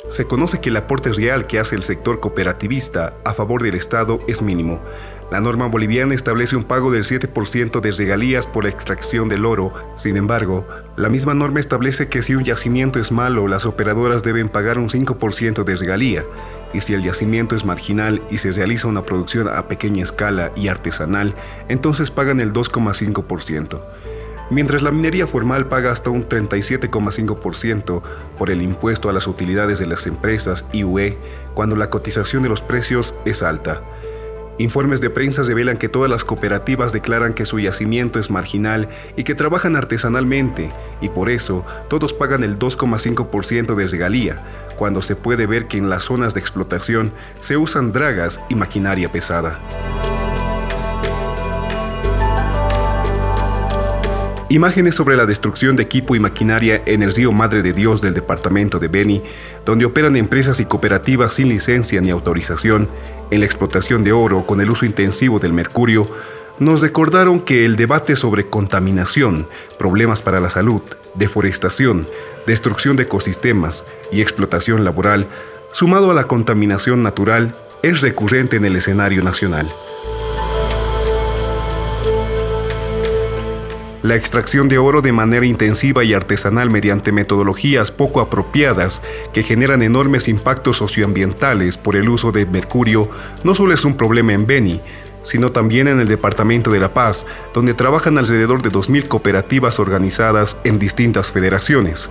Se conoce que el aporte real que hace el sector cooperativista a favor del Estado es mínimo. La norma boliviana establece un pago del 7% de regalías por la extracción del oro. Sin embargo, la misma norma establece que si un yacimiento es malo, las operadoras deben pagar un 5% de regalía. Y si el yacimiento es marginal y se realiza una producción a pequeña escala y artesanal, entonces pagan el 2,5%. Mientras la minería formal paga hasta un 37,5% por el impuesto a las utilidades de las empresas IUE, cuando la cotización de los precios es alta. Informes de prensa revelan que todas las cooperativas declaran que su yacimiento es marginal y que trabajan artesanalmente, y por eso todos pagan el 2,5% de regalía, cuando se puede ver que en las zonas de explotación se usan dragas y maquinaria pesada. Imágenes sobre la destrucción de equipo y maquinaria en el río Madre de Dios del departamento de Beni, donde operan empresas y cooperativas sin licencia ni autorización en la explotación de oro con el uso intensivo del mercurio, nos recordaron que el debate sobre contaminación, problemas para la salud, deforestación, destrucción de ecosistemas y explotación laboral, sumado a la contaminación natural, es recurrente en el escenario nacional. La extracción de oro de manera intensiva y artesanal mediante metodologías poco apropiadas que generan enormes impactos socioambientales por el uso de mercurio no solo es un problema en Beni, sino también en el departamento de La Paz, donde trabajan alrededor de 2.000 cooperativas organizadas en distintas federaciones.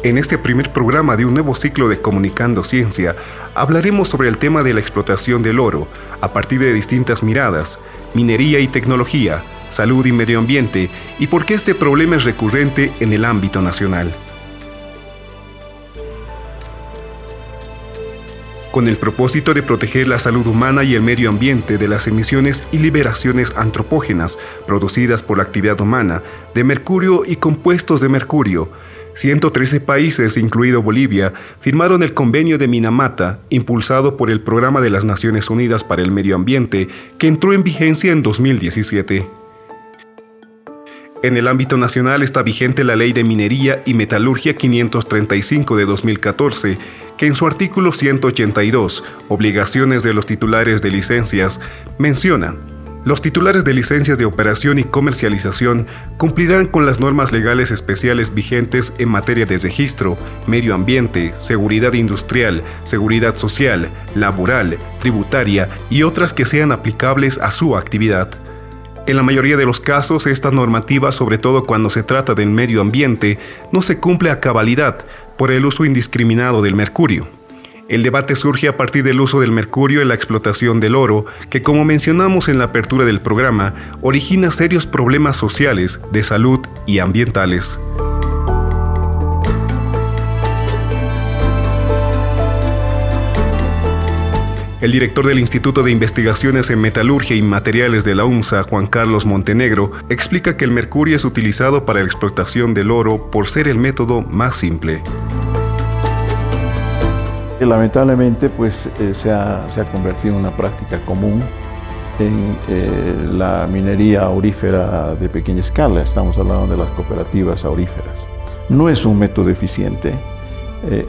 En este primer programa de un nuevo ciclo de Comunicando Ciencia, hablaremos sobre el tema de la explotación del oro, a partir de distintas miradas, minería y tecnología, salud y medio ambiente, y por qué este problema es recurrente en el ámbito nacional. Con el propósito de proteger la salud humana y el medio ambiente de las emisiones y liberaciones antropógenas producidas por la actividad humana de mercurio y compuestos de mercurio, 113 países, incluido Bolivia, firmaron el Convenio de Minamata, impulsado por el Programa de las Naciones Unidas para el Medio Ambiente, que entró en vigencia en 2017. En el ámbito nacional está vigente la Ley de Minería y Metalurgia 535 de 2014, que en su artículo 182, Obligaciones de los titulares de licencias, menciona: los titulares de licencias de operación y comercialización cumplirán con las normas legales especiales vigentes en materia de registro, medio ambiente, seguridad industrial, seguridad social, laboral, tributaria y otras que sean aplicables a su actividad. En la mayoría de los casos, esta normativa, sobre todo cuando se trata del medio ambiente, no se cumple a cabalidad por el uso indiscriminado del mercurio. El debate surge a partir del uso del mercurio en la explotación del oro, que, como mencionamos en la apertura del programa, origina serios problemas sociales, de salud y ambientales. El director del Instituto de Investigaciones en Metalurgia y Materiales de la UNSA, Juan Carlos Montenegro, explica que el mercurio es utilizado para la explotación del oro por ser el método más simple. Lamentablemente, pues, se ha convertido en una práctica común en la minería aurífera de pequeña escala. Estamos hablando de las cooperativas auríferas. No es un método eficiente.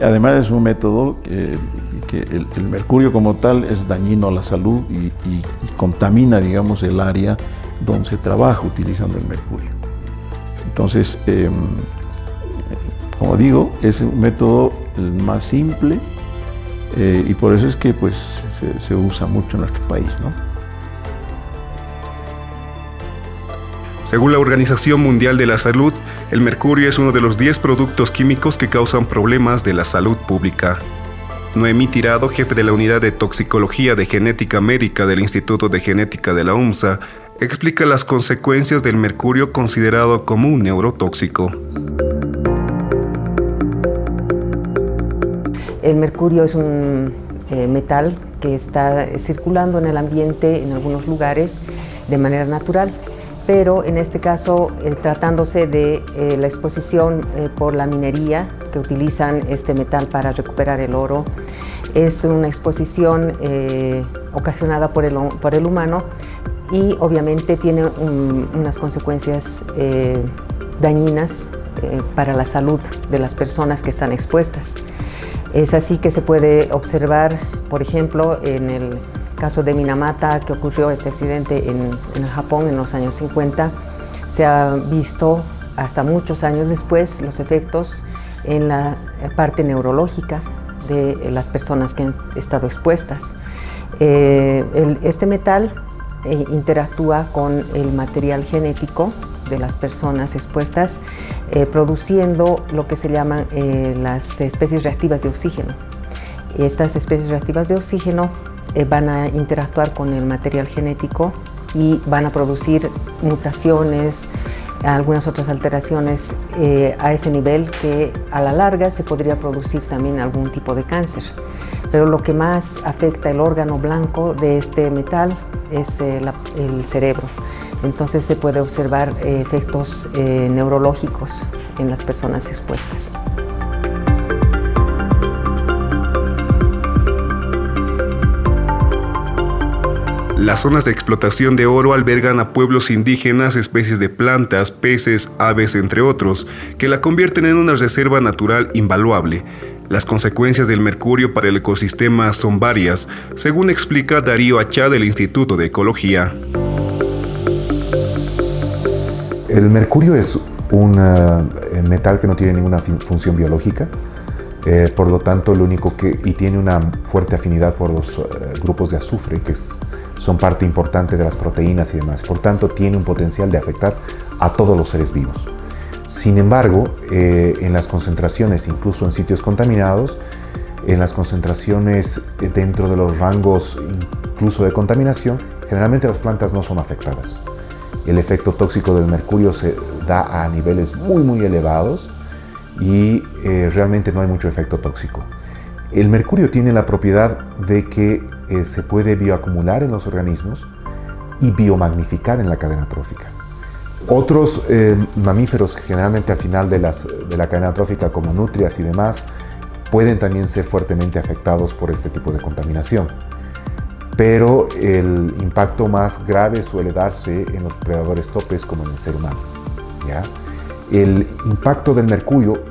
Además, es un método que el mercurio como tal es dañino a la salud y contamina, digamos, el área donde se trabaja utilizando el mercurio. Entonces, como digo, es un método el más simple y por eso es que pues, se usa mucho en nuestro país, ¿no? Según la Organización Mundial de la Salud, el mercurio es uno de los 10 productos químicos que causan problemas de la salud pública. Noemí Tirado, jefe de la Unidad de Toxicología de Genética Médica del Instituto de Genética de la UNSA, explica las consecuencias del mercurio considerado como un neurotóxico. El mercurio es un metal que está circulando en el ambiente en algunos lugares de manera natural, pero en este caso, tratándose de la exposición por la minería que utilizan este metal para recuperar el oro, es una exposición ocasionada por el humano y obviamente tiene unas consecuencias dañinas para la salud de las personas que están expuestas. Es así que se puede observar, por ejemplo, en el caso de Minamata, que ocurrió este accidente en el Japón en los años 50, se ha visto hasta muchos años después los efectos en la parte neurológica de las personas que han estado expuestas. Este metal interactúa con el material genético de las personas expuestas, produciendo lo que se llaman las especies reactivas de oxígeno. Estas especies reactivas de oxígeno van a interactuar con el material genético y van a producir mutaciones, algunas otras alteraciones a ese nivel que a la larga se podría producir también algún tipo de cáncer. Pero lo que más afecta el órgano blanco de este metal es el cerebro. Entonces se puede observar efectos neurológicos en las personas expuestas. Las zonas de explotación de oro albergan a pueblos indígenas, especies de plantas, peces, aves, entre otros, que la convierten en una reserva natural invaluable. Las consecuencias del mercurio para el ecosistema son varias, según explica Darío Achá del Instituto de Ecología. El mercurio es un metal que no tiene ninguna función biológica, por lo tanto y tiene una fuerte afinidad por los grupos de azufre, que son parte importante de las proteínas y demás. Por tanto, tiene un potencial de afectar a todos los seres vivos. Sin embargo, en las concentraciones, incluso en sitios contaminados, en las concentraciones dentro de los rangos incluso de contaminación, generalmente las plantas no son afectadas. El efecto tóxico del mercurio se da a niveles muy elevados y realmente no hay mucho efecto tóxico. El mercurio tiene la propiedad de que se puede bioacumular en los organismos y biomagnificar en la cadena trófica. Otros mamíferos, generalmente al final de la cadena trófica, como nutrias y demás, pueden también ser fuertemente afectados por este tipo de contaminación. Pero el impacto más grave suele darse en los predadores topes, como en el ser humano, ¿ya? El impacto del mercurio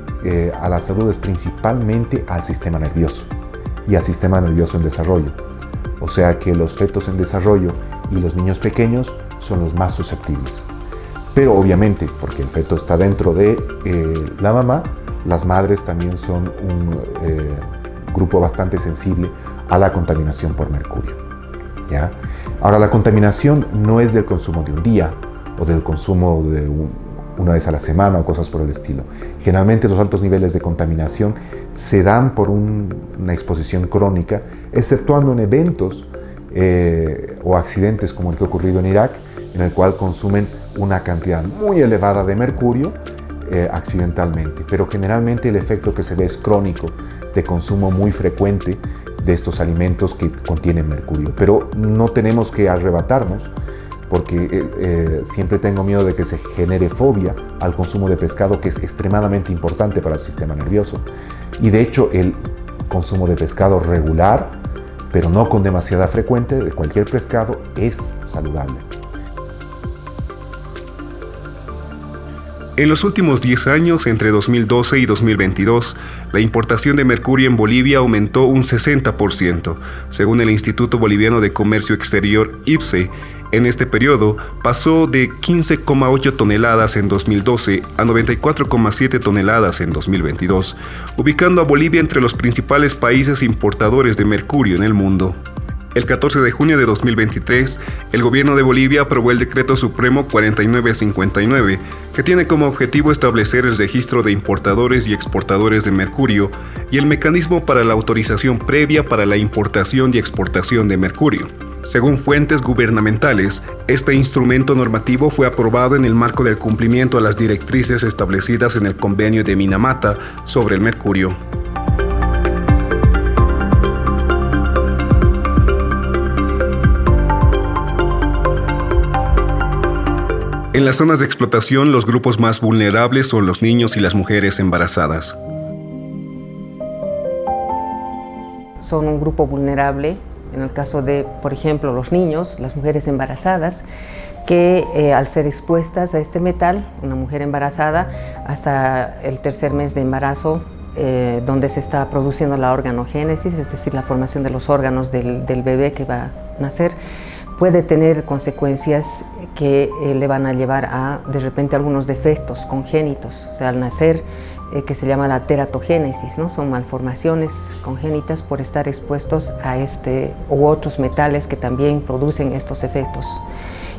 a la salud es principalmente al sistema nervioso y al sistema nervioso en desarrollo. O sea que los fetos en desarrollo y los niños pequeños son los más susceptibles. Pero obviamente, porque el feto está dentro de la mamá, las madres también son un grupo bastante sensible a la contaminación por mercurio, ¿ya? Ahora, la contaminación no es del consumo de un día o del consumo de una vez a la semana o cosas por el estilo. Generalmente los altos niveles de contaminación se dan por una exposición crónica, exceptuando en eventos o accidentes como el que ha ocurrido en Irak, en el cual consumen una cantidad muy elevada de mercurio accidentalmente. Pero generalmente el efecto que se ve es crónico, de consumo muy frecuente de estos alimentos que contienen mercurio. Pero no tenemos que arrebatarnos, porque siempre tengo miedo de que se genere fobia al consumo de pescado, que es extremadamente importante para el sistema nervioso. Y de hecho el consumo de pescado regular, pero no con demasiada frecuente, de cualquier pescado, es saludable. En los últimos 10 años, entre 2012 y 2022, la importación de mercurio en Bolivia aumentó un 60%. Según el Instituto Boliviano de Comercio Exterior, IPSE, en este periodo pasó de 15,8 toneladas en 2012 a 94,7 toneladas en 2022, ubicando a Bolivia entre los principales países importadores de mercurio en el mundo. El 14 de junio de 2023, el gobierno de Bolivia aprobó el Decreto Supremo 4959, que tiene como objetivo establecer el registro de importadores y exportadores de mercurio y el mecanismo para la autorización previa para la importación y exportación de mercurio. Según fuentes gubernamentales, este instrumento normativo fue aprobado en el marco del cumplimiento a las directrices establecidas en el Convenio de Minamata sobre el mercurio. En las zonas de explotación, los grupos más vulnerables son los niños y las mujeres embarazadas. Son un grupo vulnerable, en el caso de, por ejemplo, los niños, las mujeres embarazadas, que al ser expuestas a este metal, una mujer embarazada, hasta el tercer mes de embarazo, donde se está produciendo la organogénesis, es decir, la formación de los órganos del bebé que va a nacer, puede tener consecuencias que le van a llevar a, de repente, algunos defectos congénitos, o sea, al nacer, que se llama la teratogénesis, ¿no? Son malformaciones congénitas por estar expuestos a este u otros metales que también producen estos efectos.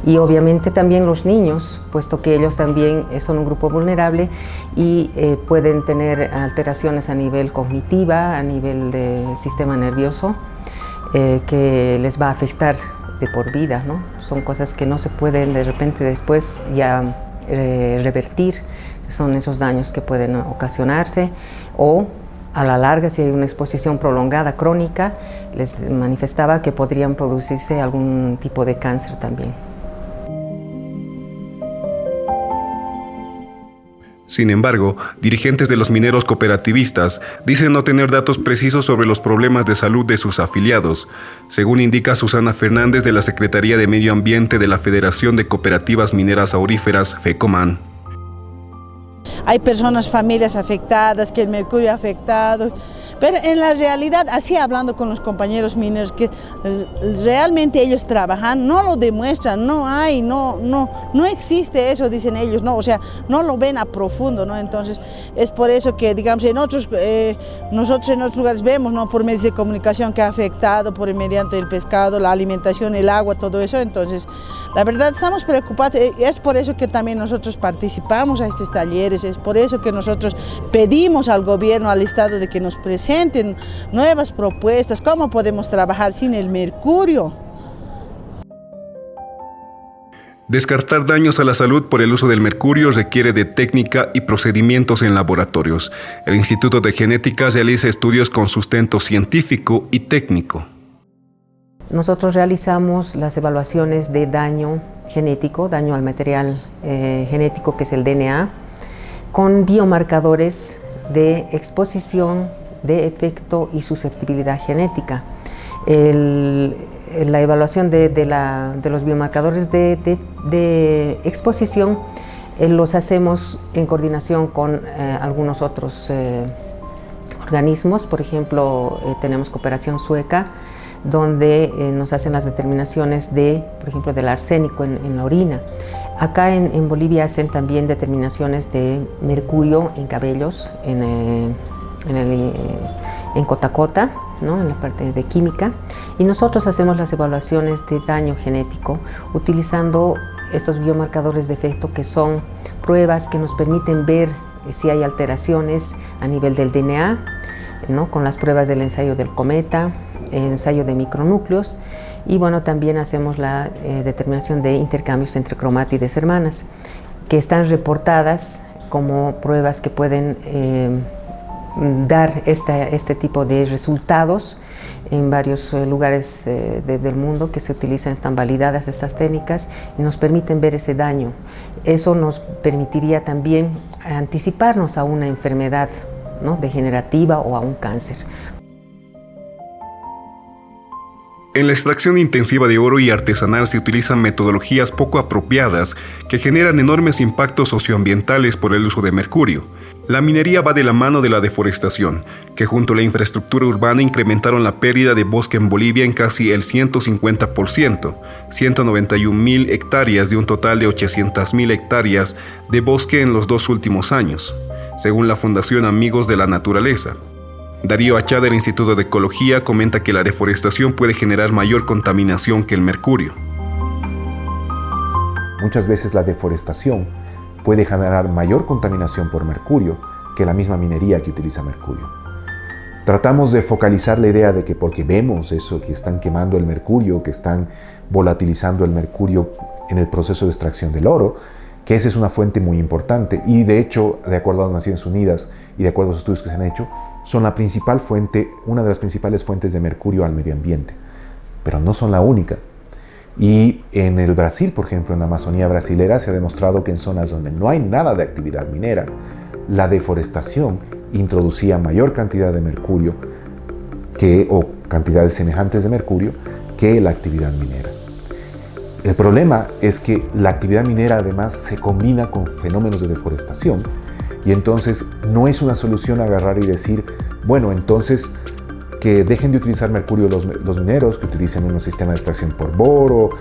Y obviamente también los niños, puesto que ellos también son un grupo vulnerable y pueden tener alteraciones a nivel cognitiva, a nivel de sistema nervioso, que les va a afectar de por vida, ¿no? Son cosas que no se pueden de repente después ya revertir, son esos daños que pueden ocasionarse, o a la larga, si hay una exposición prolongada crónica, les manifestaba que podrían producirse algún tipo de cáncer también. Sin embargo, dirigentes de los mineros cooperativistas dicen no tener datos precisos sobre los problemas de salud de sus afiliados, según indica Susana Fernández de la Secretaría de Medio Ambiente de la Federación de Cooperativas Mineras Auríferas, FECOMAN. Hay personas, familias afectadas, que el mercurio ha afectado, pero en la realidad, así hablando con los compañeros mineros, que realmente ellos trabajan, no lo demuestran, no existe eso, dicen ellos, no, o sea, no lo ven a profundo, ¿no? Entonces, es por eso que, digamos, nosotros en otros lugares vemos, ¿no? Por medios de comunicación que ha afectado mediante el pescado, la alimentación, el agua, todo eso. Entonces, la verdad, estamos preocupados, es por eso que también nosotros participamos a estos talleres, es por eso que nosotros pedimos al gobierno, al Estado, de que nos presenten nuevas propuestas, cómo podemos trabajar sin el mercurio. Descartar daños a la salud por el uso del mercurio requiere de técnica y procedimientos en laboratorios. El Instituto de Genética realiza estudios con sustento científico y técnico. Nosotros realizamos las evaluaciones de daño genético, daño al material genético, que es el DNA, con biomarcadores de exposición, de efecto y susceptibilidad genética. La evaluación de los biomarcadores de exposición los hacemos en coordinación con algunos otros organismos. Por ejemplo, tenemos Cooperación Sueca, donde nos hacen las determinaciones por ejemplo, del arsénico en la orina. Acá en Bolivia hacen también determinaciones de mercurio en cabellos, en Cotacota, ¿no? En la parte de química, y nosotros hacemos las evaluaciones de daño genético utilizando estos biomarcadores de efecto, que son pruebas que nos permiten ver si hay alteraciones a nivel del DNA, ¿no? Con las pruebas del ensayo del cometa, ensayo de micronúcleos, y bueno, también hacemos la determinación de intercambios entre cromátides hermanas, que están reportadas como pruebas que pueden dar este tipo de resultados en varios lugares del mundo que se utilizan, están validadas estas técnicas y nos permiten ver ese daño. Eso nos permitiría también anticiparnos a una enfermedad, ¿no?, degenerativa o a un cáncer. En la extracción intensiva de oro y artesanal se utilizan metodologías poco apropiadas que generan enormes impactos socioambientales por el uso de mercurio. La minería va de la mano de la deforestación, que junto a la infraestructura urbana incrementaron la pérdida de bosque en Bolivia en casi el 150%, 191.000 hectáreas de un total de 800.000 hectáreas de bosque en los 2 últimos años, según la Fundación Amigos de la Naturaleza. Darío Achá del Instituto de Ecología comenta que la deforestación puede generar mayor contaminación que el mercurio. Muchas veces la deforestación puede generar mayor contaminación por mercurio que la misma minería que utiliza mercurio. Tratamos de focalizar la idea de que porque vemos eso, que están quemando el mercurio, que están volatilizando el mercurio en el proceso de extracción del oro, que esa es una fuente muy importante y de hecho, de acuerdo a las Naciones Unidas y de acuerdo a los estudios que se han hecho, son la principal fuente, una de las principales fuentes de mercurio al medio ambiente, pero no son la única. Y en el Brasil, por ejemplo, en la Amazonía brasilera, se ha demostrado que en zonas donde no hay nada de actividad minera, la deforestación introducía mayor cantidad de mercurio o cantidades semejantes de mercurio que la actividad minera. El problema es que la actividad minera además se combina con fenómenos de deforestación y entonces no es una solución agarrar y decir, bueno, entonces que dejen de utilizar mercurio los mineros, que utilicen un sistema de extracción por boro,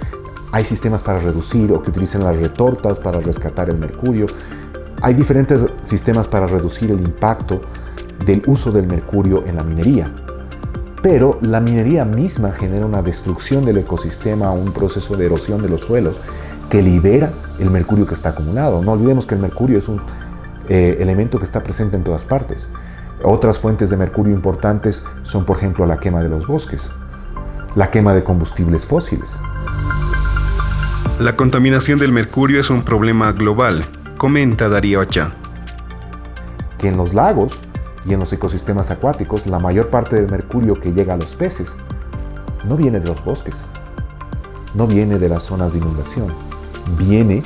hay sistemas para reducir o que utilicen las retortas para rescatar el mercurio. Hay diferentes sistemas para reducir el impacto del uso del mercurio en la minería. Pero la minería misma genera una destrucción del ecosistema, un proceso de erosión de los suelos que libera el mercurio que está acumulado. No olvidemos que el mercurio es un elemento que está presente en todas partes. Otras fuentes de mercurio importantes son, por ejemplo, la quema de los bosques, la quema de combustibles fósiles. La contaminación del mercurio es un problema global, comenta Darío Achá. Que en los lagos y en los ecosistemas acuáticos, la mayor parte del mercurio que llega a los peces no viene de los bosques, no viene de las zonas de inundación, viene,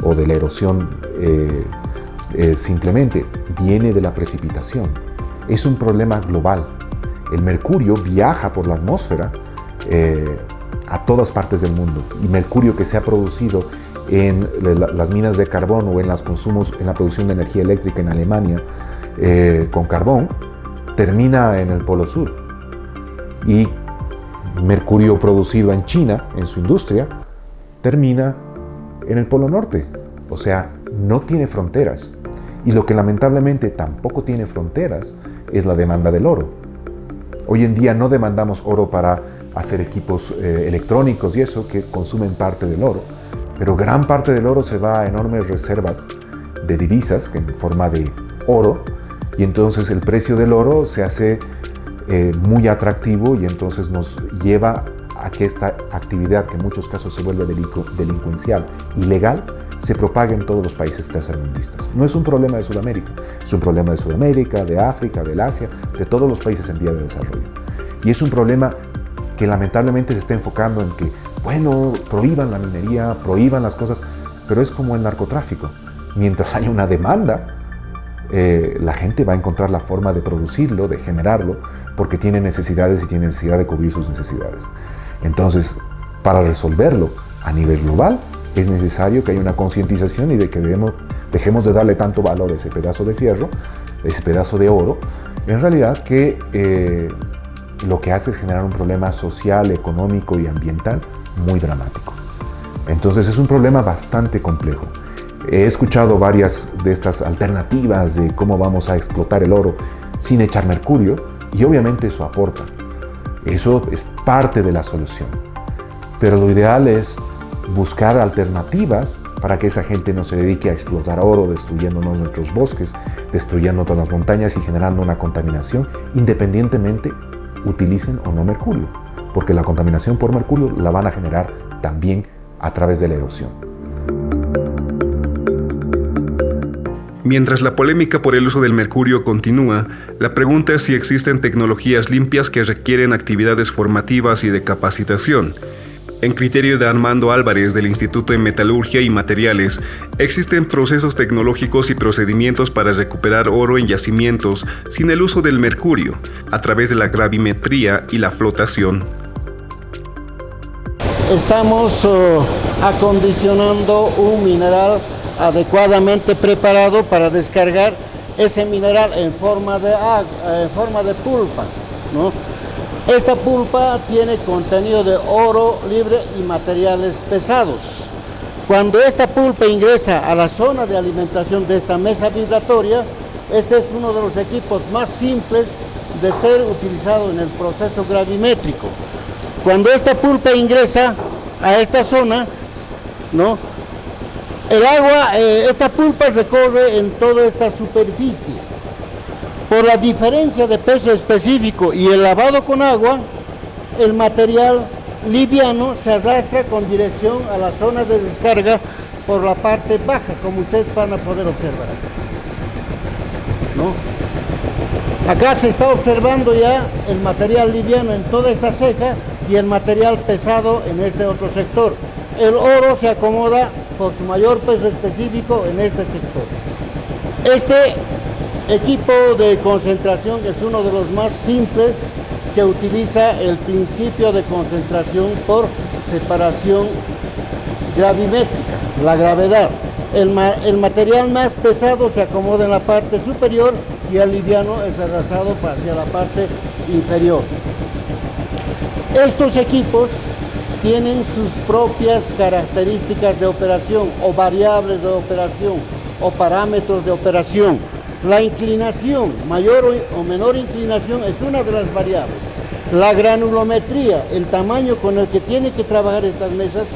o de la erosión simplemente, viene de la precipitación. Es un problema global. El mercurio viaja por la atmósfera a todas partes del mundo, y mercurio que se ha producido en las minas de carbón o en los consumos, en la producción de energía eléctrica en Alemania con carbón, termina en el Polo Sur. Y mercurio producido en China, en su industria, termina en el Polo Norte. O sea, no tiene fronteras. Y lo que lamentablemente tampoco tiene fronteras es la demanda del oro. Hoy en día no demandamos oro para hacer equipos electrónicos y eso, que consumen parte del oro. Pero gran parte del oro se va a enormes reservas de divisas en forma de oro, y entonces el precio del oro se hace muy atractivo, y entonces nos lleva a que esta actividad, que en muchos casos se vuelve delincuencial, ilegal, se propague en todos los países tercermundistas. No es un problema de Sudamérica, es un problema de Sudamérica, de África, del Asia, de todos los países en vía de desarrollo. Y es un problema que lamentablemente se está enfocando en que, bueno, prohíban la minería, prohíban las cosas, pero es como el narcotráfico. Mientras haya una demanda, la gente va a encontrar la forma de producirlo, de generarlo, porque tiene necesidades y tiene necesidad de cubrir sus necesidades. Entonces, para resolverlo a nivel global, es necesario que haya una concientización y de que dejemos de darle tanto valor a ese pedazo de fierro, ese pedazo de oro, en realidad que lo que hace es generar un problema social, económico y ambiental muy dramático. Entonces es un problema bastante complejo. He escuchado varias de estas alternativas de cómo vamos a explotar el oro sin echar mercurio, y obviamente eso aporta. Eso es parte de la solución. Pero lo ideal es buscar alternativas para que esa gente no se dedique a explotar oro, destruyéndonos nuestros bosques, destruyendo todas las montañas y generando una contaminación, independientemente utilicen o no mercurio, porque la contaminación por mercurio la van a generar también a través de la erosión. Mientras la polémica por el uso del mercurio continúa, la pregunta es si existen tecnologías limpias que requieren actividades formativas y de capacitación. En criterio de Armando Álvarez del Instituto de Metalurgia y Materiales, existen procesos tecnológicos y procedimientos para recuperar oro en yacimientos sin el uso del mercurio, a través de la gravimetría y la flotación. Estamos acondicionando un mineral adecuadamente preparado para descargar ese mineral en forma de pulpa, ¿no? Esta pulpa tiene contenido de oro libre y materiales pesados. Cuando esta pulpa ingresa a la zona de alimentación de esta mesa vibratoria, este es uno de los equipos más simples de ser utilizado en el proceso gravimétrico. Cuando esta pulpa ingresa a esta zona, ¿no?, el agua, esta pulpa recorre en toda esta superficie. Por la diferencia de peso específico y el lavado con agua, el material liviano se arrastra con dirección a la zona de descarga por la parte baja, como ustedes van a poder observar, ¿no? Acá se está observando ya el material liviano en toda esta ceja y el material pesado en este otro sector. El oro se acomoda por su mayor peso específico en este sector. Este equipo de concentración es uno de los más simples que utiliza el principio de concentración por separación gravimétrica, la gravedad. El material más pesado se acomoda en la parte superior y el liviano es arrastrado hacia la parte inferior. Estos equipos tienen sus propias características de operación o variables de operación o parámetros de operación. La inclinación, mayor o menor inclinación, es una de las variables. La granulometría, el tamaño con el que tienen que trabajar estas mesas,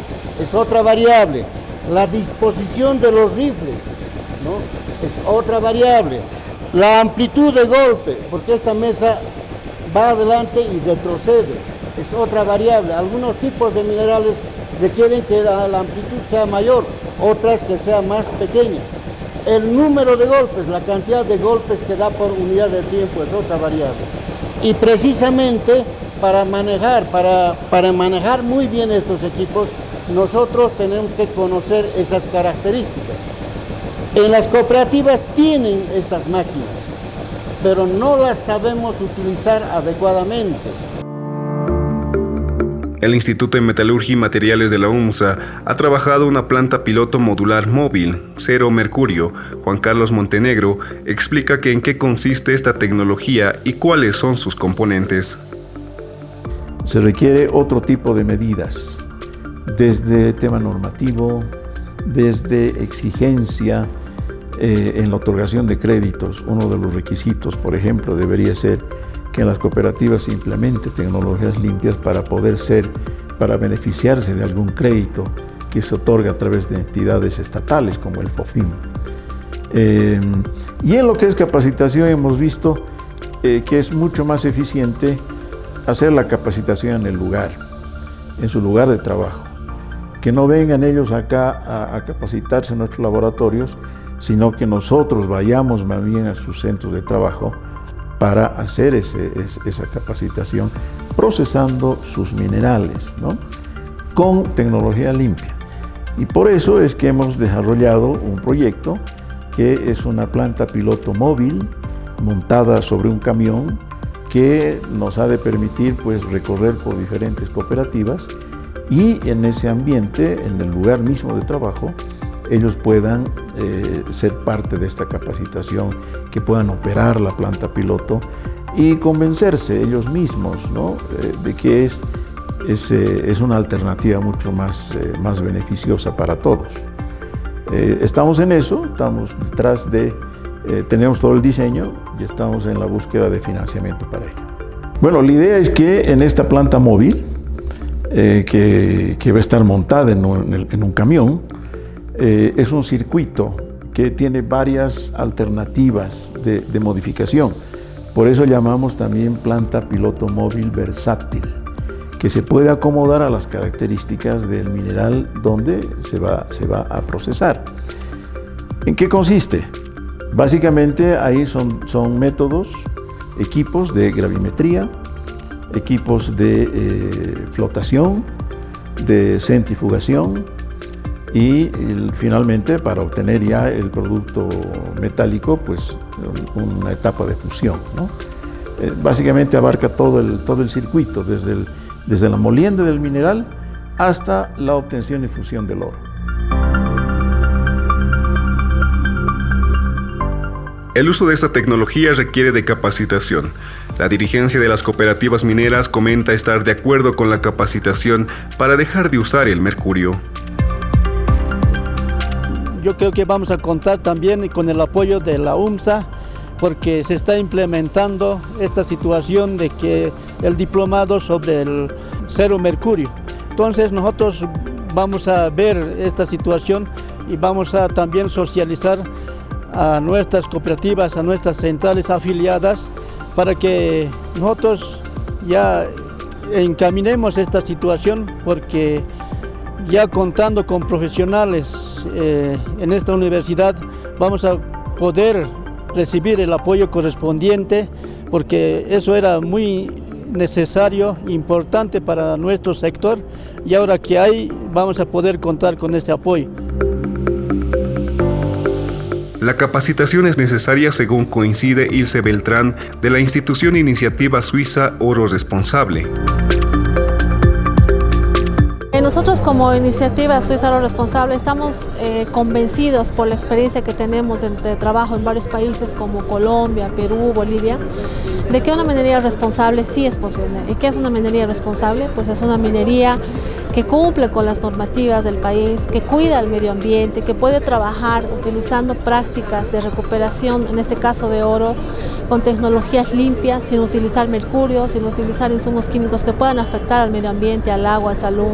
es otra variable. La disposición de los rifles, ¿no?, es otra variable. La amplitud de golpe, porque esta mesa va adelante y retrocede, es otra variable. Algunos tipos de minerales requieren que la amplitud sea mayor, otras que sea más pequeña. El número de golpes, la cantidad de golpes que da por unidad de tiempo es otra variable. Y precisamente para manejar muy bien estos equipos, nosotros tenemos que conocer esas características. En las cooperativas tienen estas máquinas, pero no las sabemos utilizar adecuadamente. El Instituto de Metalurgia y Materiales de la UMSA ha trabajado una planta piloto modular móvil, cero mercurio. Juan Carlos Montenegro explica en qué consiste esta tecnología y cuáles son sus componentes. Se requiere otro tipo de medidas, desde tema normativo, desde exigencia en la otorgación de créditos. Uno de los requisitos, por ejemplo, debería ser que en las cooperativas se implemente tecnologías limpias para beneficiarse de algún crédito que se otorga a través de entidades estatales como el FOFIM. Y en lo que es capacitación hemos visto que es mucho más eficiente hacer la capacitación en el lugar, en su lugar de trabajo. Que no vengan ellos acá a capacitarse en nuestros laboratorios, sino que nosotros vayamos más bien a sus centros de trabajo para hacer esa capacitación, procesando sus minerales, ¿no?, con tecnología limpia. Y por eso es que hemos desarrollado un proyecto que es una planta piloto móvil montada sobre un camión que nos ha de permitir, pues, recorrer por diferentes cooperativas y en ese ambiente, en el lugar mismo de trabajo, ellos puedan ser parte de esta capacitación, que puedan operar la planta piloto y convencerse ellos mismos, ¿no?, de que es una alternativa mucho más beneficiosa para todos. Estamos en eso, estamos detrás tenemos todo el diseño y estamos en la búsqueda de financiamiento para ello. Bueno, la idea es que en esta planta móvil, que va a estar montada en un camión, es un circuito que tiene varias alternativas de modificación. Por eso llamamos también planta piloto móvil versátil, que se puede acomodar a las características del mineral donde se va a procesar. ¿En qué consiste? Básicamente ahí son métodos, equipos de gravimetría, equipos de flotación, de centrifugación y finalmente para obtener ya el producto metálico, pues una etapa de fusión, ¿no? Básicamente abarca todo el circuito, desde la molienda del mineral hasta la obtención y fusión del oro. El uso de esta tecnología requiere de capacitación. La dirigencia de las cooperativas mineras comenta estar de acuerdo con la capacitación para dejar de usar el mercurio. Yo creo que vamos a contar también con el apoyo de la UMSA, porque se está implementando esta situación de que el diplomado sobre el cero mercurio. Entonces nosotros vamos a ver esta situación y vamos a también socializar a nuestras cooperativas, a nuestras centrales afiliadas, para que nosotros ya encaminemos esta situación, porque ya contando con profesionales en esta universidad vamos a poder recibir el apoyo correspondiente, porque eso era muy necesario, importante para nuestro sector, y ahora que hay vamos a poder contar con este apoyo. La capacitación es necesaria según coincide Ilse Beltrán de la institución Iniciativa Suiza Oro Responsable. Nosotros como Iniciativa Suiza Oro Responsable estamos convencidos por la experiencia que tenemos de trabajo en varios países como Colombia, Perú, Bolivia, de que una minería responsable sí es posible. ¿Y qué es una minería responsable? Pues es una minería que cumple con las normativas del país, que cuida el medio ambiente, que puede trabajar utilizando prácticas de recuperación, en este caso de oro, con tecnologías limpias, sin utilizar mercurio, sin utilizar insumos químicos que puedan afectar al medio ambiente, al agua, a salud,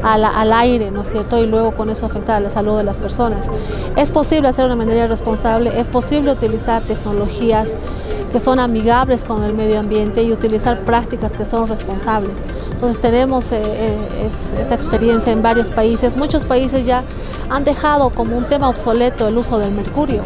al aire, ¿no es cierto? Y luego con eso afectar a la salud de las personas. Es posible hacer una minería responsable, es posible utilizar tecnologías que son amigables con el medio ambiente y utilizar prácticas que son responsables. Entonces tenemos esta experiencia en varios países. Muchos países ya han dejado como un tema obsoleto el uso del mercurio.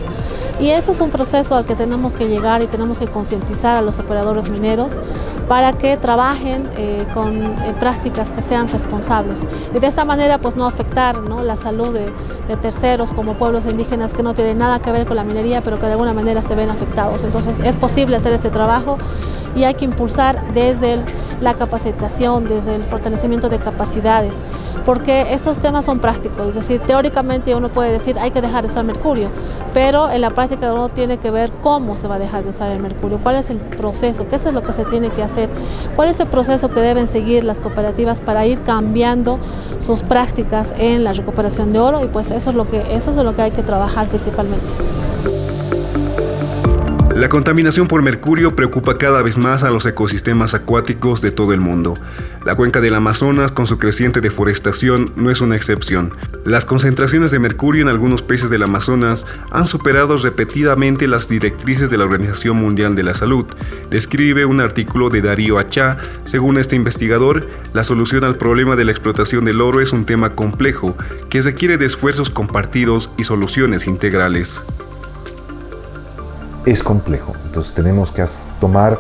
Y ese es un proceso al que tenemos que llegar y tenemos que concientizar a los operadores mineros para que trabajen con prácticas que sean responsables. Y de esta manera pues no afectar, ¿no?, la salud de terceros como pueblos indígenas que no tienen nada que ver con la minería, pero que de alguna manera se ven afectados. Entonces es posible hacer este trabajo y hay que impulsar desde la capacitación, desde el fortalecimiento de capacidades, porque estos temas son prácticos, es decir, teóricamente uno puede decir hay que dejar de usar mercurio, pero en la práctica uno tiene que ver cómo se va a dejar de usar el mercurio, cuál es el proceso, qué es lo que se tiene que hacer, cuál es el proceso que deben seguir las cooperativas para ir cambiando sus prácticas en la recuperación de oro, y pues eso es lo que hay que trabajar principalmente. La contaminación por mercurio preocupa cada vez más a los ecosistemas acuáticos de todo el mundo. La cuenca del Amazonas, con su creciente deforestación, no es una excepción. Las concentraciones de mercurio en algunos peces del Amazonas han superado repetidamente las directrices de la Organización Mundial de la Salud, describe un artículo de Darío Achá. Según este investigador, la solución al problema de la explotación del oro es un tema complejo que requiere de esfuerzos compartidos y soluciones integrales. Es complejo, entonces tenemos que tomar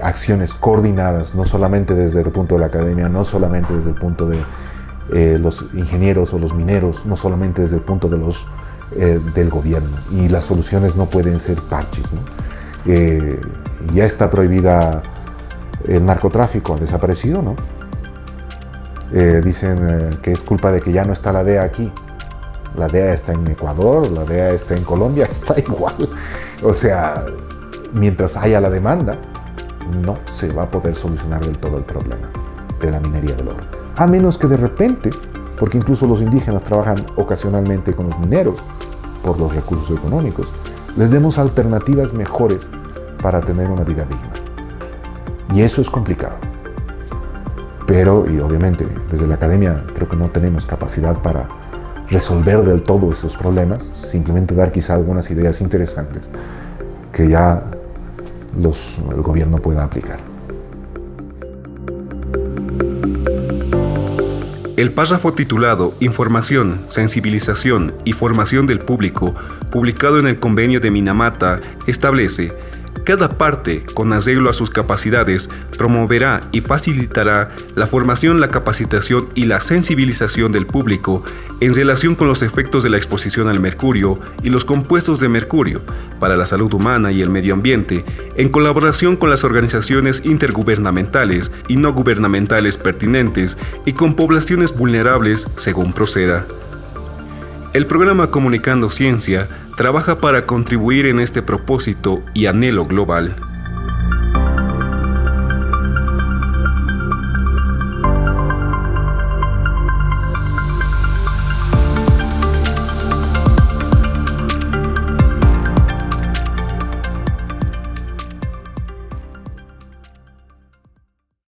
acciones coordinadas, no solamente desde el punto de la academia, no solamente desde el punto de los ingenieros o los mineros, no solamente desde el punto de del gobierno, y las soluciones no pueden ser parches, ¿no? Ya está prohibida el narcotráfico, ha desaparecido, ¿no? Dicen que es culpa de que ya no está la DEA aquí. La DEA está en Ecuador, la DEA está en Colombia, está igual. O sea, mientras haya la demanda, no se va a poder solucionar del todo el problema de la minería del oro. A menos que de repente, porque incluso los indígenas trabajan ocasionalmente con los mineros por los recursos económicos, les demos alternativas mejores para tener una vida digna. Y eso es complicado. Pero, y obviamente, desde la academia creo que no tenemos capacidad para resolver del todo esos problemas, simplemente dar quizá algunas ideas interesantes que ya el gobierno pueda aplicar. El párrafo titulado Información, sensibilización y formación del público, publicado en el convenio de Minamata, establece: cada parte, con arreglo a sus capacidades, promoverá y facilitará la formación, la capacitación y la sensibilización del público en relación con los efectos de la exposición al mercurio y los compuestos de mercurio para la salud humana y el medio ambiente, en colaboración con las organizaciones intergubernamentales y no gubernamentales pertinentes y con poblaciones vulnerables según proceda. El programa Comunicando Ciencia trabaja para contribuir en este propósito y anhelo global.